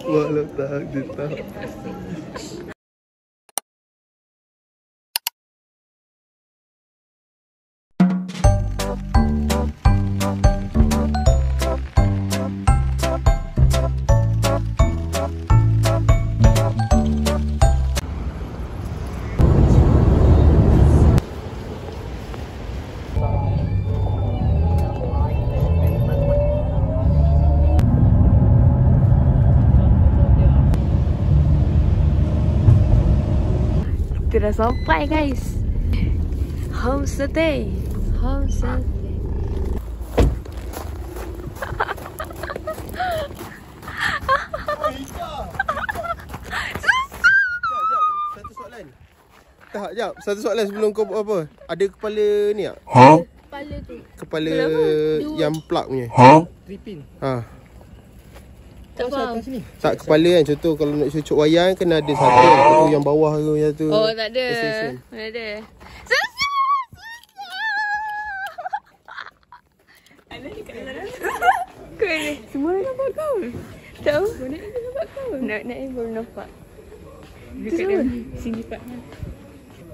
Walau tak dia tak. Kita dah sampai guys. Homestay. Homestay. Satu soalan. Tak, jap. Satu soalan sebelum kau buat apa. Ada kepala ni tak? Kepala tu. Kepala yang plug punya. Tripin. Ha. Tak faham. Tak kepala kan. Contoh kalau nak cucuk wayang kena ada satu tu yang bawah tu yang tu. Oh, tak ada. Extension. Tak ada. Ada dekat dalam. Kau ni. Semua orang nampak kau. Tahu? Bonek ni nampak kau. Nak baru nampak. Dekat dalam sini pak.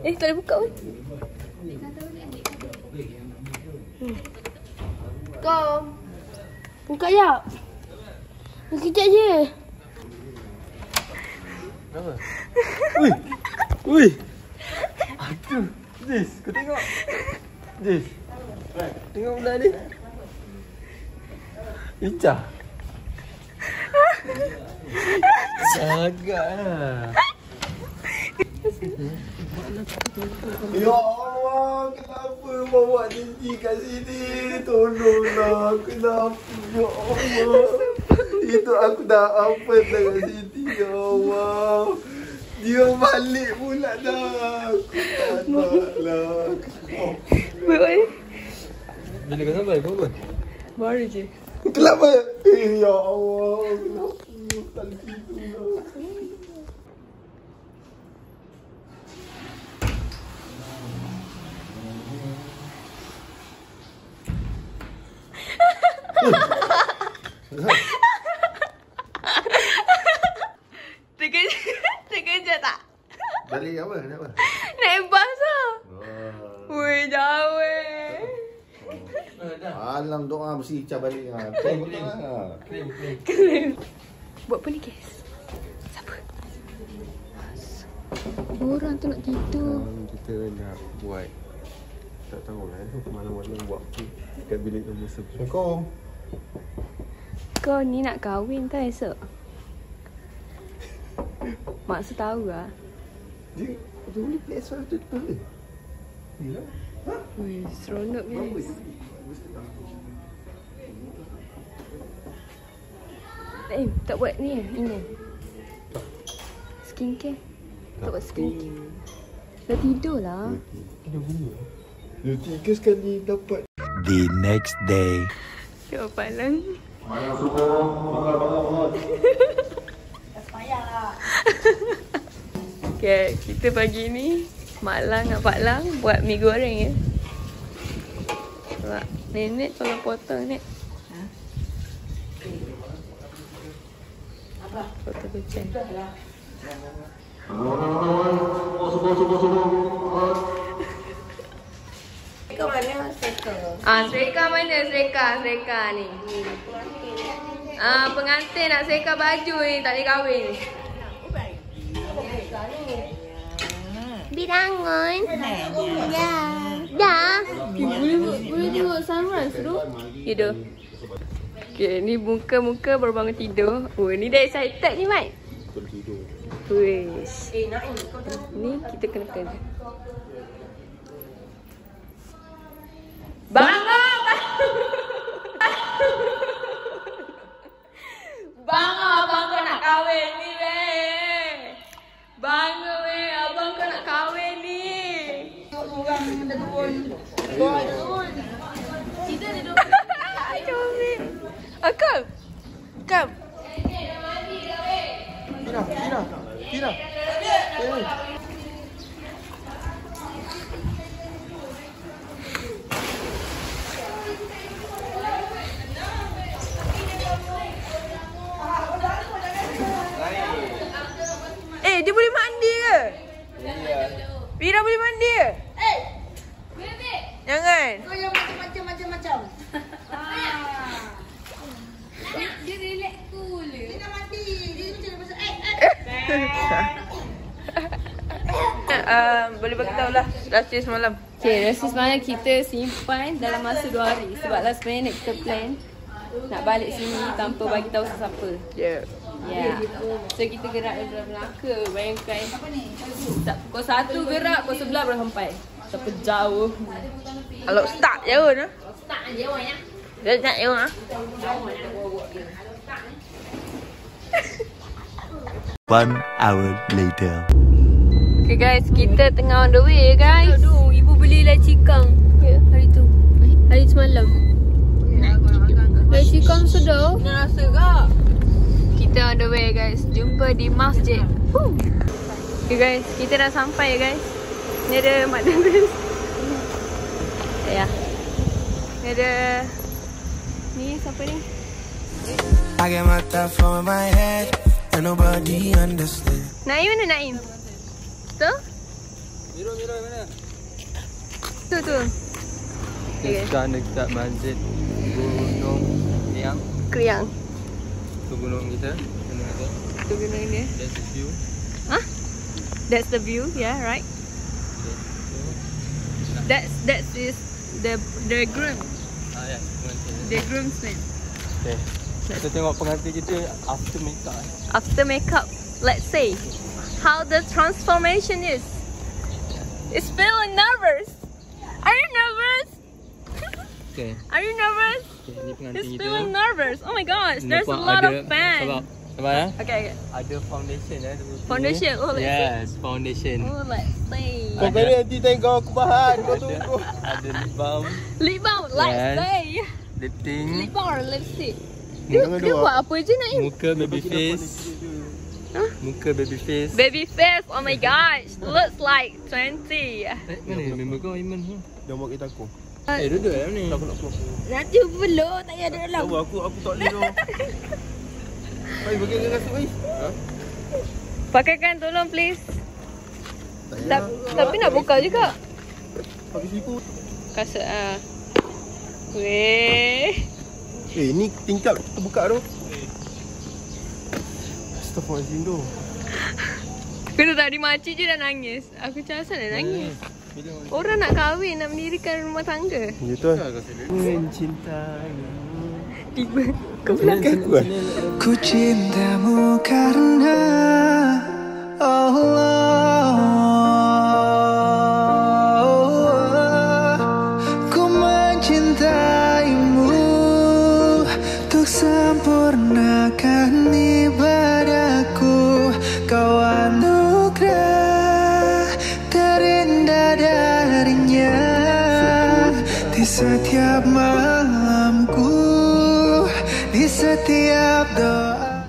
Tak boleh buka pun. Kau. Buka jap. Sekejap je. Kenapa? Ui. Ui. Aduh. Jis, kau tengok. Jis. Tengok benda ni. Icah. Agaklah. Ya Allah, kenapa bawa Jinji kat sini? Tolonglah, kenapa? Ya Allah. Itu aku dah apa kat sini, ya Allah. Dia balik pula dah. Aku tak naklah. Baik. Bila kau sampai, kau apa? Baru je. Kenapa? Ya Allah, kenapa? Kali itu lah. Terkejut tak? Balik apa? Kenapa? Naik bas lah. Weh, jauh weh. Alam doa mesti Icah balik. Klaim. Buat apa ni guys? Siapa? Orang tu nak tidur. Kita nak buat. Tak tahulah mana-mana buat tu kat bilik nombor 10. Assalamualaikum. Kau ni nak kahwin tak esok? Mak tahu lah. Dia boleh play suara tu betul ke? Ya. Weh, seronok guys. Tak buat ni ini. Skincare. Tak buat skincare. Dah tidur lah. Tidur bunyi. Dia 3 sekali dapat. The next day. Tengok palang. Banyak semua. Dah payah lah. Okay, kita pagi ni Mak Lang dengan Pak Lang buat mi goreng ya. Sebab nenek tolong potong ni. Apa? Potong kucing. Serika mana serika? Serika mana serika ni? Pengantin nak serika baju ni tak boleh kahwin ni. Bilangun. Ya. Dah. Boleh tengok sunrise tu. Tidur. Okay, ni muka baru bangun tidur. Oh, ni dah excited ni, Mat. Tidur. Wish. Ni kita kena kerja. Bangun! Bangun, abang kau nak kahwin ni, weh. Bangun, weh. Abang kau nak kahwin ni. Orang dah turun. Turun. Kita duduk. Comel. Akam. Kam. Tina. beritahu lah rahsia semalam. Okay, rahsia semalam kita simpan dalam masa 2 hari. Sebab last minute kita plan nak balik sini tanpa bagi tahu sesiapa. Yeah. Ya. So kita gerak dari Melaka. Bayangkan pukul 1 gerak, pukul 11 baru sampai. Sampai jauh. Kalau start jauh tu. Start jauh ya. Dia nak jauh ah. 1 hour later. Okay guys, kita tengah on the way guys. Aduh, ibu beli laci kang hari tu. Hari semalam. Laci kang sedap. Nak rasa kak? Kita on the way guys. Jumpa di masjid. Okay guys, kita dah sampai guys. Ni ada Mak Dengis. Ya. Ni ada ni siapa ni? I get my thought from my head and nobody understand. Naim mana Naim? Tu? Miro mana? Tu. Okay. Sekarang dekat masjid Gunung Kriang. Kriang. Tu gunung kita. Tu gunung dia. That's the view. Huh? That's the view, yeah, right? That's is the groom. Ya. The groomsman. Okay. Kita tengok pengantin kita after makeup. After makeup, let's say how the transformation is. It's feeling nervous. Are you nervous? Okay. Are you nervous? Okay, ni pengantin It's kita. feeling nervous. Oh my gosh, there's a Nampak lot of Sebab fans. ya. Okay. Ada foundation Foundation. Oh, let's see. Yes, foundation. Oh, let's see. Kau kena nanti tengok aku bahan. Kau tunggu. Ada lip balm, Lip balm, let's Yes. say. lip tint, Lip balm or lipstick. Dia Jangan dia dua. buat apa je Naim? muka baby face. Huh? Muka baby face. Baby face, oh my gosh, looks like 20. Mana member kau Iman tu? Dah buat kita aku. Duduk dalam ni. Nanti belum, tak payah duduk dalam. Tahu aku tak boleh tu. Baik bagi dengan kasut baik. Pakaikan tolong please. Tapi nak buka juga. Pakai slipu. Kasut ah. Weh. Ni tingkap terbuka tu. Astaghfirullahaladzim tu. Kau tahu tadi makcik je dah nangis. Aku macam asal nak nangis. Orang nak kahwin, nak mendirikan rumah tangga. Ya tu. Mencintaimu. Tiba. Kau belakang aku kan? Ku cintamu karena Allah. Ku mencintaimu untuk sempurnakan ibadahku. Kau anugerah terindah darinya di setiap malamku, di setiap doa.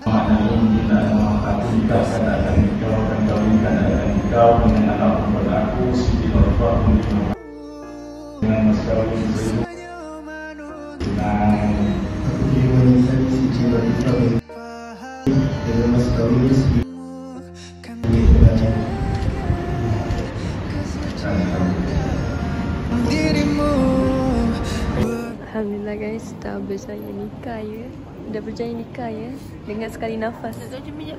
Alhamdulillah guys, dah berjaya nikah ya. Dah berjaya nikah ya. Dengan sekali nafas.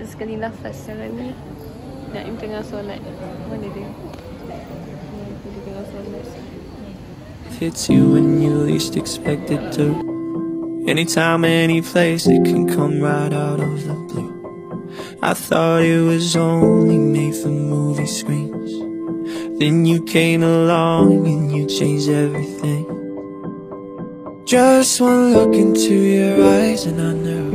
Sekali nafas. Sekarang ni Naim tengah solat. Mana dia? Dia tengah solat. Hits you when you least expect it to. Anytime, any place, it can come right out of the blue. I thought it was only made for movie screens. Then you came along and you changed everything. Just one look into your eyes and I knew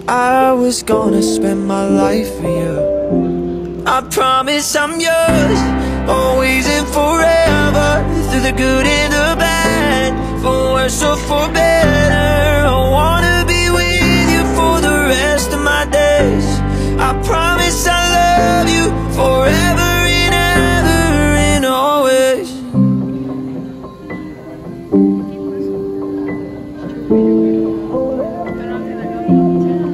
I was gonna spend my life for you. I promise I'm yours, always and forever. Through the good and the bad, for worse or for better. I wanna be with you for the rest of my days. I promise I love you forever and ever and always.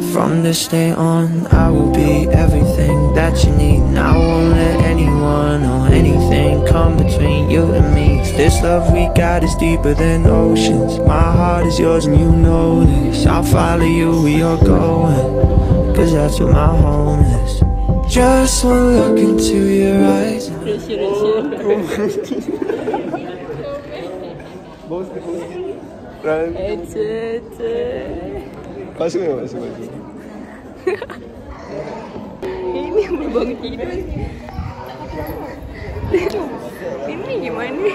From this day on, I will be everything that you need. And I won't let anyone or anything come between you and me. 'Cause this love we got is deeper than oceans. My heart is yours and you know this. I'll follow you where you're going, 'cause that's where my home is. Just one look into your eyes. Masuk. Ini berbang tidur. Ini gimana?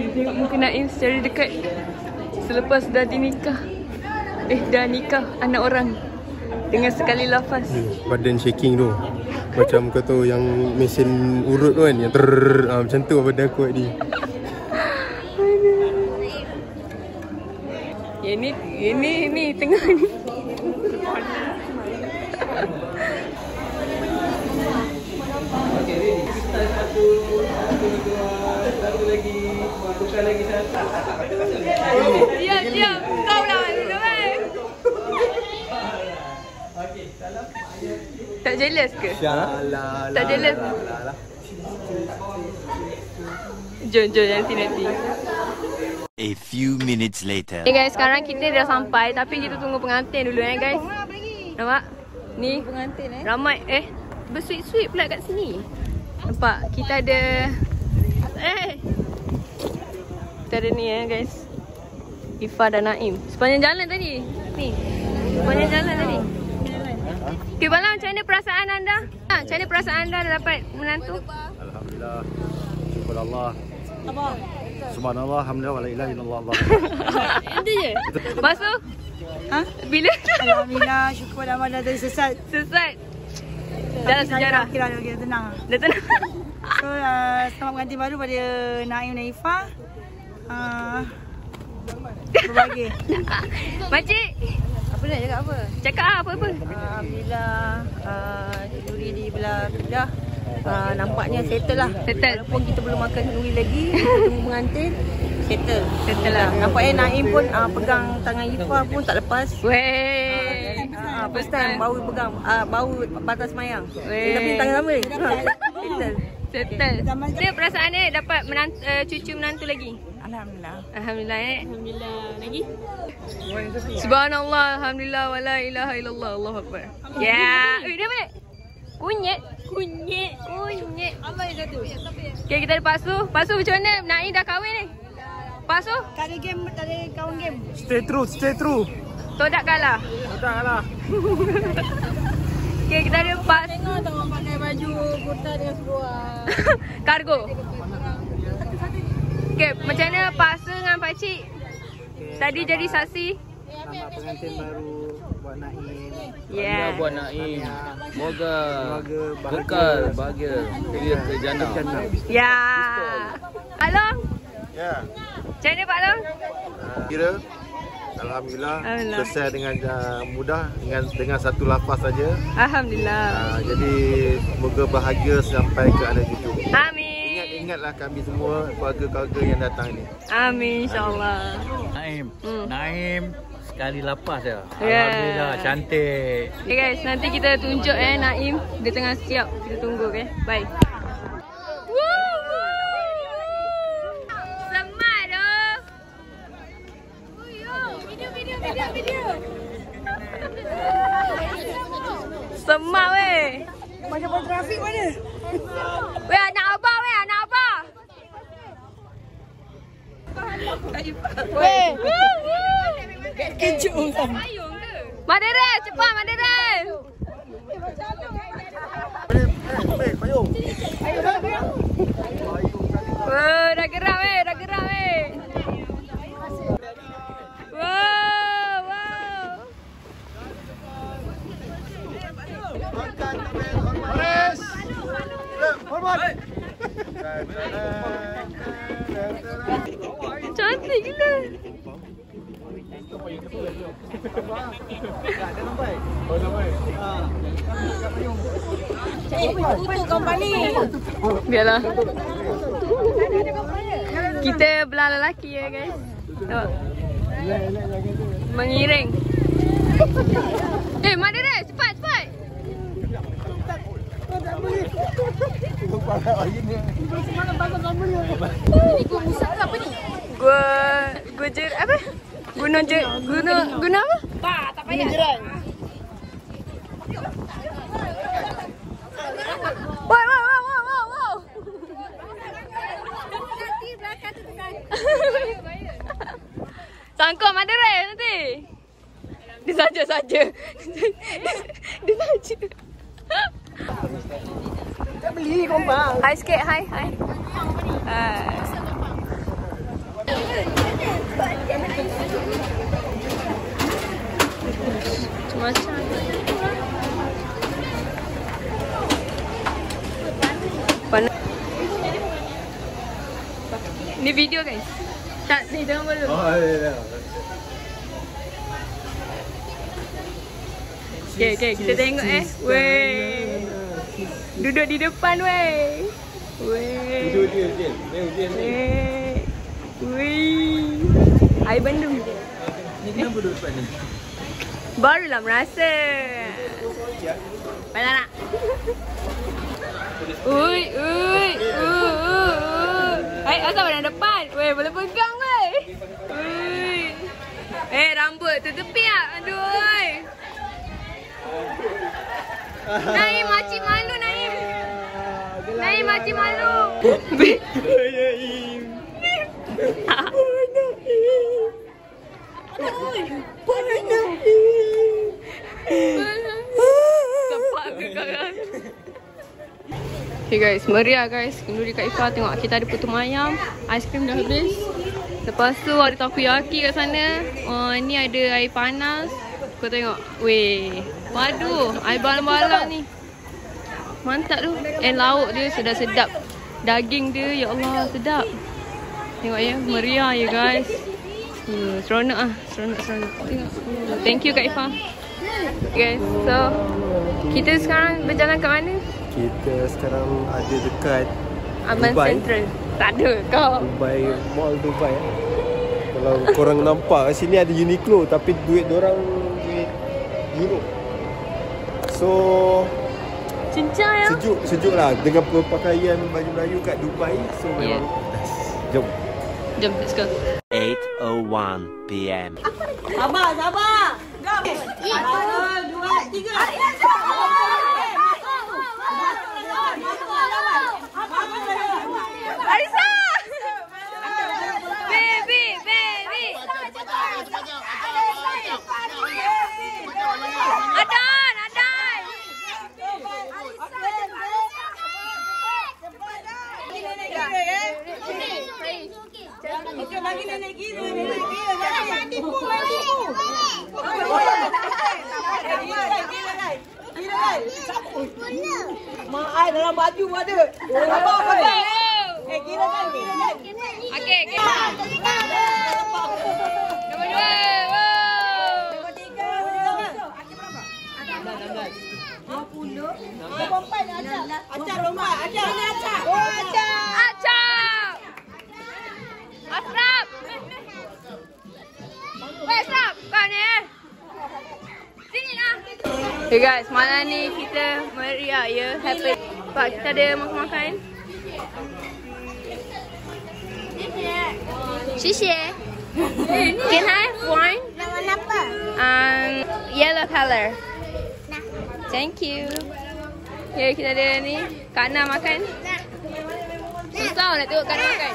Tengok muka Naim secara dekat selepas dah dinikah. Dah nikah anak orang dengan sekali lafaz. Badan shaking tu. Macam kau tahu yang mesin urut tu kan, yang macam tu badan aku ni. Ini tengah ni. Satu lagi, tukar lagi satu. Diam. Kau lah dulu kan. Okey, salam. Tak jealous ke? Tak jealous. Jom nanti. A few minutes later. Okay guys, sekarang kita dah sampai tapi kita tunggu pengantin dulu guys. Nampak? Ni pengantin ramai bersweet-sweet pula kat sini. Nampak? Kita ada kita ada ni guys. Ifa dan Naim. Sepanjang jalan tadi. Ni. Sepanjang jalan tadi. Okay, Bala, macam mana perasaan anda? Macam mana perasaan anda dah dapat menantu? Alhamdulillah. Syukur Allah. Apa? Subhanallah, alhamdulillah, wa la ilaha illallah. Itu je. Lepas tu? Bila? Alhamdulillah, syukur dah malam dah sesat. Dalam sejarah. Kira tenang. Dah tenang. So, selamat pengantin baru pada Naim dan Ifa. Berbahagia. Makcik, Apa nak cakap apa? cakap apa? Alhamdulillah, kenduri di belah pindah. Nampaknya settle lah. Walaupun kita belum makan kenduri lagi, tunggu pengantin. Settle lah. Nampaknya Naim pun pegang tangan Ifa pun tak lepas. Weh. First time baru pegang, baru batas mayang. Weh. Tapi tangan sama ni. Settle. Dia perasaan dia dapat cucu menantu lagi? Alhamdulillah. Alhamdulillah lagi? Subhanallah, alhamdulillah, wala ilaha illallah, Allahu akbar. Ya, dia balik. Kunyit. Allah yang satu. Okay, kita ada Pak Su. Pak Su, macam mana Naim dah kahwin ni? Pak Su? Tak ada game, tak ada kawan game. Stay true. Todak kalah. Okay, kita ada Pak Su. Tengok pakai baju kurta dengan seluar. Kargo. Okay, macam mana Pak Su dengan Pak Cik? Tadi jadi saksi. Nama pengantin baru buat Naim. Yeah. Buat Naim. Moga Bahagia. bahagia hingga ke jannah. Ya. Along. Ya. Macam mana Pak Long? Kira Alhamdulillah Alhamdulillah. selesai dengan mudah dengan satu lafaz saja. Alhamdulillah. Jadi semoga bahagia sampai ke anak cucu. Amin. Ingatlah kami semua keluarga-keluarga yang datang ni. Amin insya-Allah. Naim sekali lapas ya. Yeah. Alhamdulillah cantik. Okay guys, nanti kita tunjuk Naim. Dia tengah siap. Kita tunggu bye. Semat doh. Video. Semat weh. Macam trafik mana? Weh anak abah. Weh. Kejut kan. Madara, cepat Madara. Wah, dah gerak weh. Wow. Cantik gila. Tutup kembali. Biarlah. Kita belah lelaki ya guys. Tengok. Mengiring. Madara, cepat. Guna apa? Tak payah. Wow. Sangkut Maderai nanti. Dia saja. Dia saja. Tak beli kompang. Hai sikit, hai. Macam panas. Ni video guys. Tak, ni jangan malu. Oh, ya. Okay, kita tengok Weh. Duduk di depan weh. Duduk dia. Weh. Air Bandung. Ni kenapa duduk depan ni? Barulah merasa. Mana nak? Ui. Hai, asal pada depan? Weh, boleh pegang weh. Ui. Rambut tu tepi tak? Aduh. Naim, makcik malu Naim. Naim, makcik malu. Sepak ke sekarang? Okay guys, meriah guys. Kenduri Kak Ifah tengok kita ada putu ayam. Aiskrim dah habis. Lepas tu ada takoyaki kat sana. Ni ada air panas. Kau tengok. Weh, padu. Air balang-balang ni. Mantap tu. Lauk dia sedap-sedap. Daging dia, ya Allah, sedap. Tengok ya, meriah ya guys. Seronok ah, seronok. Tengok. Thank you Kak Ifah. Guys, so kita sekarang berjalan ke mana? Kita sekarang ada dekat Aman Dubai. Central. Tak ada kau. Dubai, Mall Dubai. Kalau korang nampak kat sini ada Uniqlo tapi duit dorang duit Euro. So Cincang ya. sejuk lah dengan berpakaian baju Melayu kat Dubai. So memang jom, let's go. 8:01 PM. Sabar. Jom. 1, 2, 3. Aisyah! Baby! Adan! Okey, bagi nenek kira. Mak ai dalam baju ada. Apa pakai? Kira kan. Okey. Nombor 2. Nombor 3. Ada berapa? 20. Acar lomba. Ini acar. Oh, acar. Asraf! Weh, Asraf! Kau ni sini lah. Okay guys, malam ni kita meriah ya. Happy. Pak, kita ada makan-makan. Xie. Can I have one? Warna apa? Yellow color. Thank you. Okay, kita ada ni. Kak Ana makan. Susah nak tengok Kak Ana makan.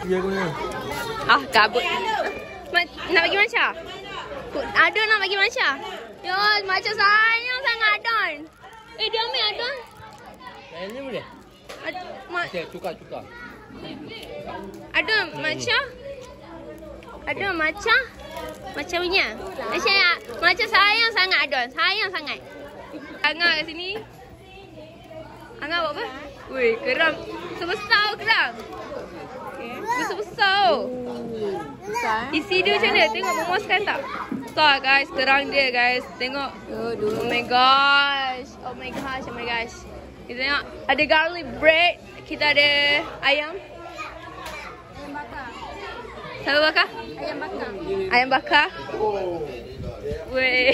Ya guna. Kabut. Nak bagi Manca? Adon nak bagi Manca? Ya, Manca sayang sangat Adon. Dia ambil Adon. Ini boleh? Cuka. Adon, Manca? Adon, Manca? Macam punya? Manca sayang sangat Adon. Sayang sangat. Angah kat sini. Angah buat apa? Weh, keram. Sebesar keram. Besar-besar. Isi dia macam mana? Tengok memuaskan tak? Besar guys, kerang dia guys. Tengok. Oh my gosh. Kita tengok ada garlic bread. Kita ada ayam. Ayam bakar. Ayam bakar. Weh,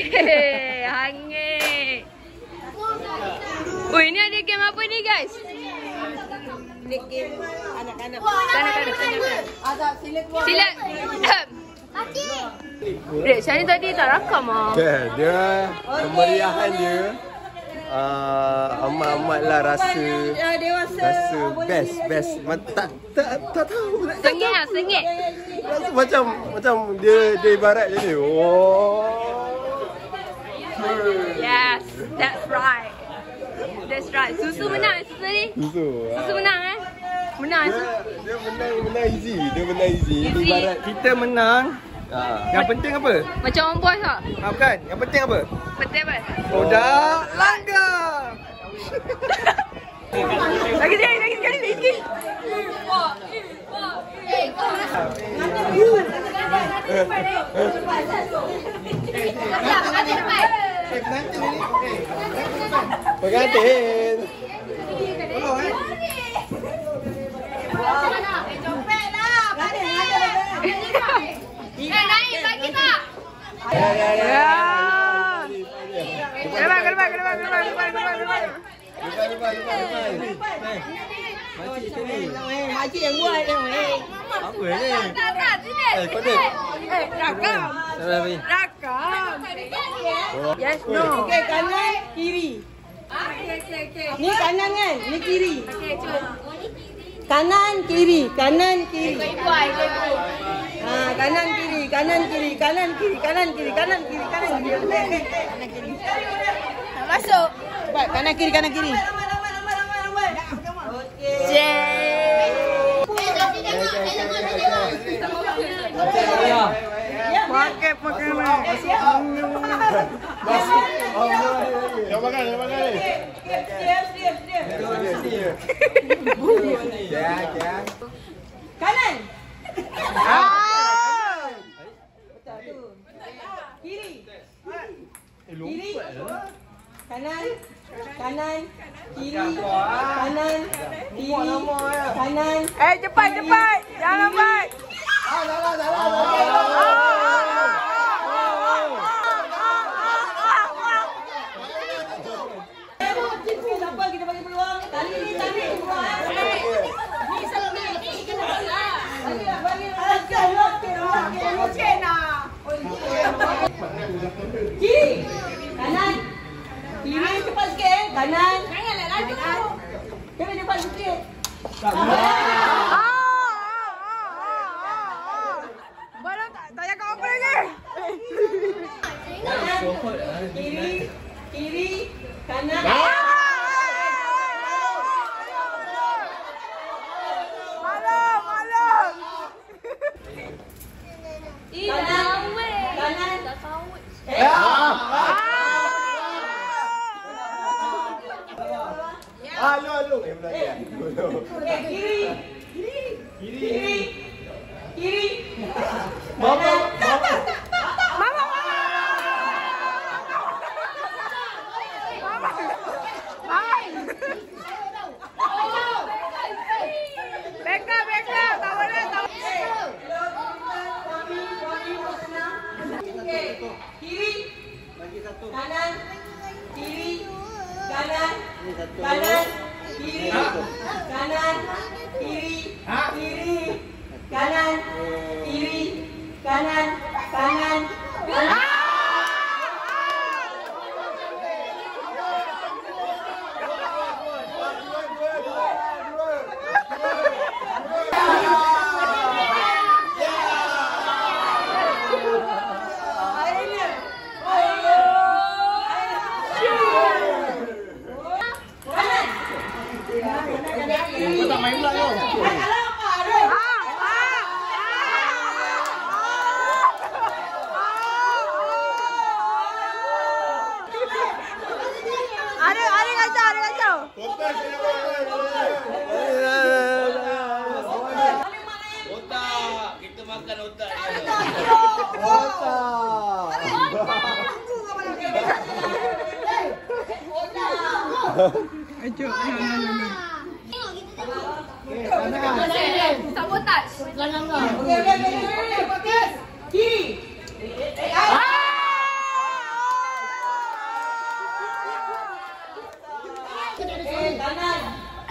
hangit. Oh, ini ada game apa ni guys? Ini game anak-anak. Ada silat. Dek, Syahni tadi tak rakam ah. Okay, dia kemeriahan dia amat-amat lah rasa best. Tak tahu nak cakap. Sengit. Rasa macam dia ibarat je ni. Oh. Yes, that's right. Susu menang susu ni. Susu menang Menang susu. Dia menang easy. Dia ibarat Kita menang. Yang penting apa? Macam orang puas tak? Bukan. Yang penting apa? Betul apa? Produk langgar. Lagi sekali. pengantin. Naik bagi tak? Makcik yang buat ni. Apa ni? Tak, sini. Kau ni. Rakam. Yes, no. Okey, kanan, kiri. Okey. Ni kanan kan? Ni kiri. Okey, cuba. Kanan, kiri. Ibu. Kanan, kiri. Masuk. Cepat, kanan, kiri. Pakai makanan. Yang makan. Kanan. Kiri. Kanan. Kiri. Kanan. Cepat. Jangan lambat. Siapa kita bagi peluang? Tali peluang. Kiri. Kanan. Kiri cepat sikit. Kanan. Janganlah laju. Jangan cepat sikit. Baru tak cakap apa lagi. Kanan. Kiri. Kanan. Lu. Kiri. Mama. Beka, tak boleh. Kiri. Kanan. Kiri. Kanan. Kiri. Kanan. Kiri. Kanan. Kiri. Kanan. Tak main pula kau. Ada kacau. Otak. Kita makan otak. Sabotaj. Okey. Kiri.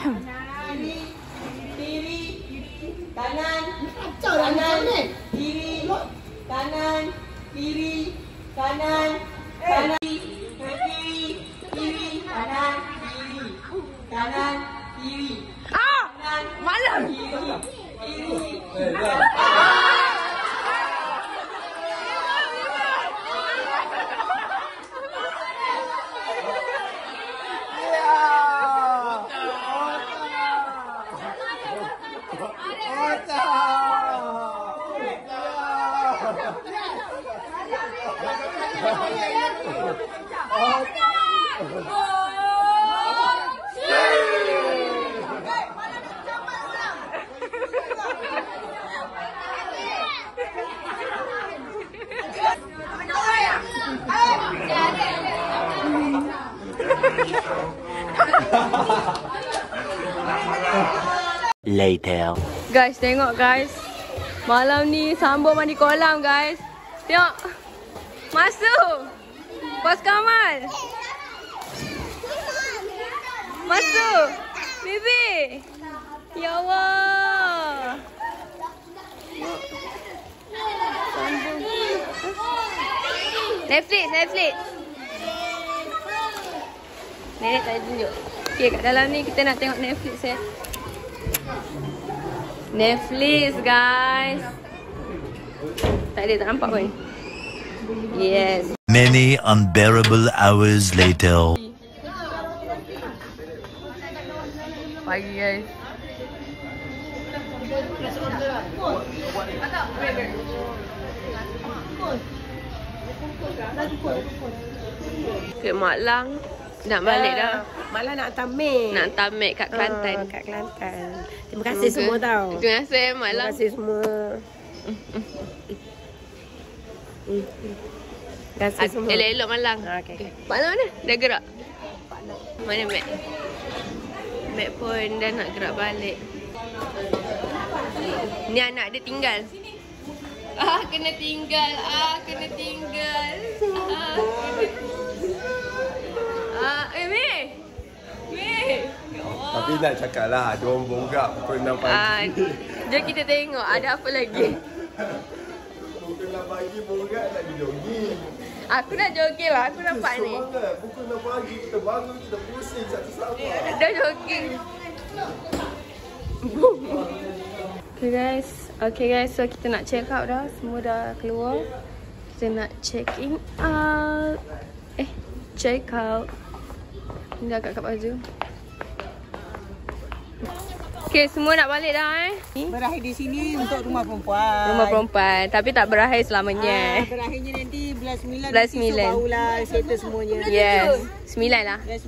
Kanan, kanan, kiri, kanan, kiri, kanan, kanan, kiri, kiri, kanan, kiri, kanan, kiri. Kanan, malam. Kiri, kiri. Later. Guys, tengok guys. Malam ni sambung mandi kolam guys. Tengok. Masuk. Bos Kamal. Masuk. Bibi. Ya Allah. Sambung. Netflix, Netflix. Nenek tak tunjuk. Okay, kat dalam ni kita nak tengok Netflix ya. Netflix guys. Tak ada, tak nampak pun. Yes. Many unbearable hours later. Pagi guys. Ke Mak Lang. Nak balik dah. Malah nak tamek. Nak tamek kat Kelantan. Kat Kelantan. Terima kasih semua tau. Terima kasih Mak Lang. Terima kasih semua. Terima kasih semua. Elok-elok Mak Lang. Okay. Mak Lang mana? Dah gerak? Mana Mac? Mac pun dah nak gerak balik. Ni anak dia tinggal. Kena tinggal. Kena tinggal. Mei. Tapi nak cakap lah, ada orang bonggak pukul 6 pagi. Jom kita tengok ada apa lagi. Pukul 6 pagi bonggak nak pergi jogging. Aku nak jogging lah, aku nampak ni. Semangat, pukul 6 pagi kita bangun, kita pusing satu sama. Dah jogging. Okay guys, so kita nak check out dah. Semua dah keluar. Kita nak check in out. Check out. Ni dah kat baju. Okay, semua nak balik dah Berakhir di sini untuk rumah perempuan. Rumah perempuan. Tapi tak berakhir selamanya. Berakhirnya nanti bulan 9. Bulan 9. Barulah settle semuanya. Yes. 9 lah. Bulan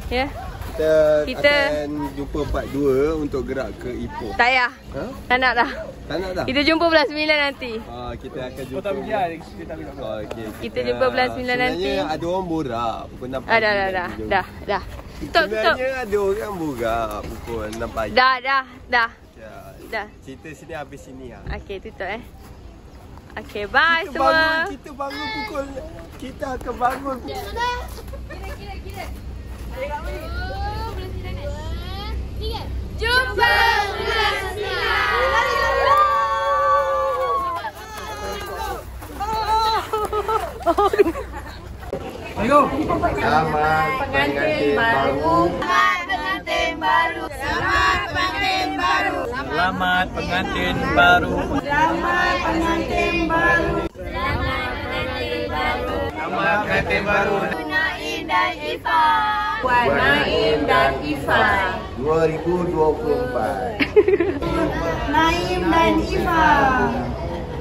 9. Ya. Kita akan jumpa part 2 untuk gerak ke Ipoh. Tak payah. Tak nak dah. Tak nak dah? Kita jumpa bulan 9 nanti. Kita akan jumpa. Kita jumpa bulan 9 nanti. Sebenarnya ada orang borak pukul 6 pagi. Dah. Tutup. Sebenarnya ada orang borak pukul 6 pagi. Dah. Cerita sini habis sini lah. Okay, tutup Okay, bye semua. Kita bangun pukul. Kita akan bangun. Kira. Jumpa bulan 9. Ayo. Selamat pengantin baru. Selamat pengantin baru. Selamat pengantin baru. Selamat pengantin baru. Naim dan Ifa. Puan Naim dan Ifa. 2024. Naim dan Ifa.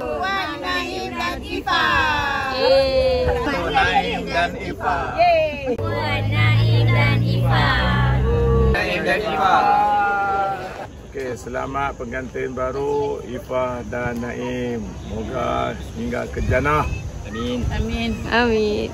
Puan Naim dan Ifa. Naim dan Ifa. Puan Naim dan Ifa. Naim dan Ifa. Okey, selamat pengantin baru Ifa dan Naim. Moga hingga ke jannah. Amin. Amin.